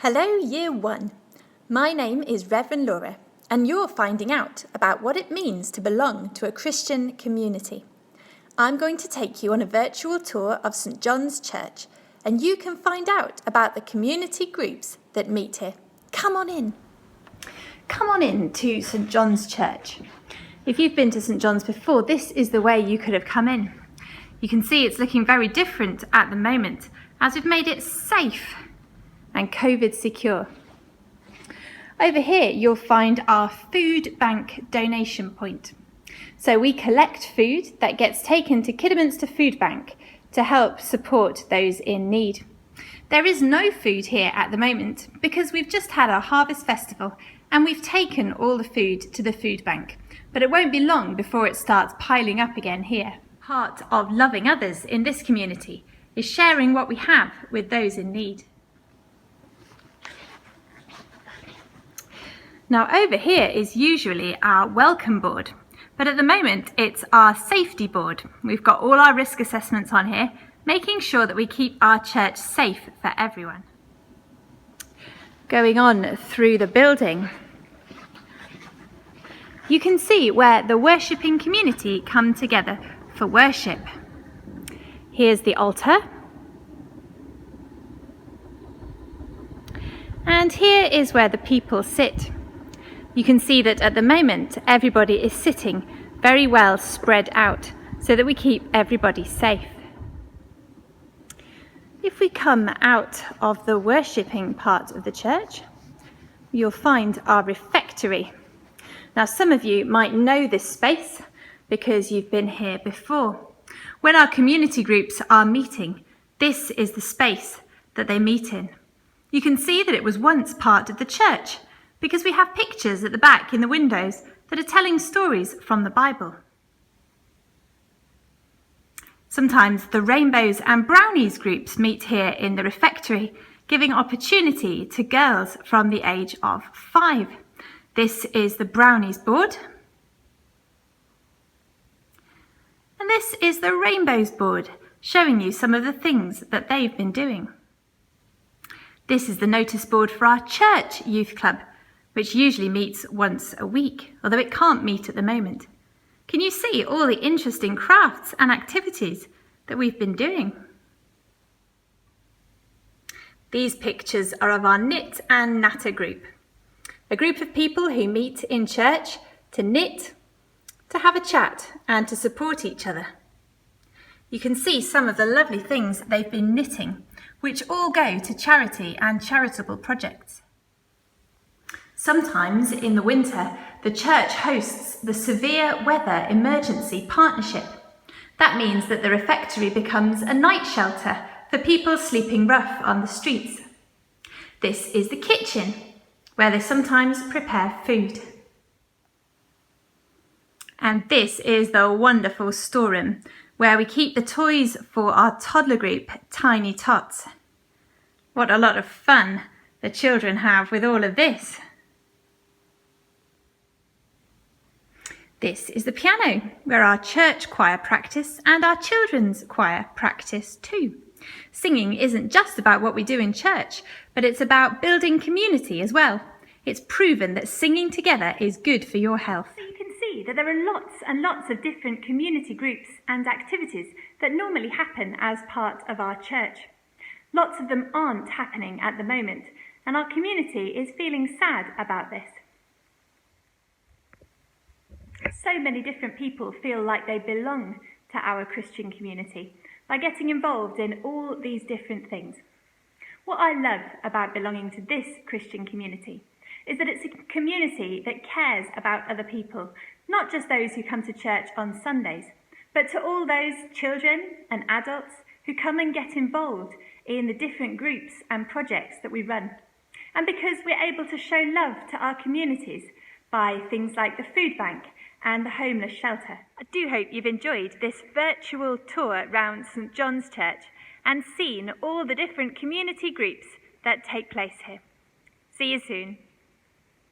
Hello, Year 1. My name is Reverend Laura, and you're finding out about what it means to belong to a Christian community. I'm going to take you on a virtual tour of St. John's Church, and you can find out about the community groups that meet here. Come on in. Come on in to St. John's Church. If you've been to St. John's before, this is the way you could have come in. You can see it's looking very different at the moment, as we've made it safe and COVID secure. Over here you'll find our food bank donation point. So we collect food that gets taken to Kidderminster Food Bank to help support those in need. There is no food here at the moment because we've just had our harvest festival and we've taken all the food to the food bank, but it won't be long before it starts piling up again here. Part of loving others in this community is sharing what we have with those in need. Now over here is usually our welcome board, but at the moment it's our safety board. We've got all our risk assessments on here, making sure that we keep our church safe for everyone. Going on through the building, you can see where the worshipping community come together for worship. Here's the altar. And here is where the people sit. You can see that at the moment everybody is sitting very well spread out so that we keep everybody safe. If we come out of the worshipping part of the church, you'll find our refectory. Now some of you might know this space because you've been here before. When our community groups are meeting, this is the space that they meet in. You can see that it was once part of the church, because we have pictures at the back in the windows that are telling stories from the Bible. Sometimes the Rainbows and Brownies groups meet here in the refectory, giving opportunity to girls from the age of 5. This is the Brownies board. And this is the Rainbows board, showing you some of the things that they've been doing. This is the notice board for our church youth club, which usually meets once a week, although it can't meet at the moment. Can you see all the interesting crafts and activities that we've been doing? These pictures are of our Knit and Natter group, a group of people who meet in church to knit, to have a chat and to support each other. You can see some of the lovely things they've been knitting, which all go to charity and charitable projects. Sometimes in the winter, the church hosts the Severe Weather Emergency Partnership. That means that the refectory becomes a night shelter for people sleeping rough on the streets. This is the kitchen, where they sometimes prepare food. And this is the wonderful storeroom, where we keep the toys for our toddler group, Tiny Tots. What a lot of fun the children have with all of this. This is the piano, where our church choir practice and our children's choir practice too. Singing isn't just about what we do in church, but it's about building community as well. It's proven that singing together is good for your health. So you can see that there are lots and lots of different community groups and activities that normally happen as part of our church. Lots of them aren't happening at the moment, and our community is feeling sad about this. So many different people feel like they belong to our Christian community by getting involved in all these different things. What I love about belonging to this Christian community is that it's a community that cares about other people, not just those who come to church on Sundays, but to all those children and adults who come and get involved in the different groups and projects that we run. And because we're able to show love to our communities by things like the food bank and the homeless shelter. I do hope you've enjoyed this virtual tour around St. John's Church and seen all the different community groups that take place here. See you soon.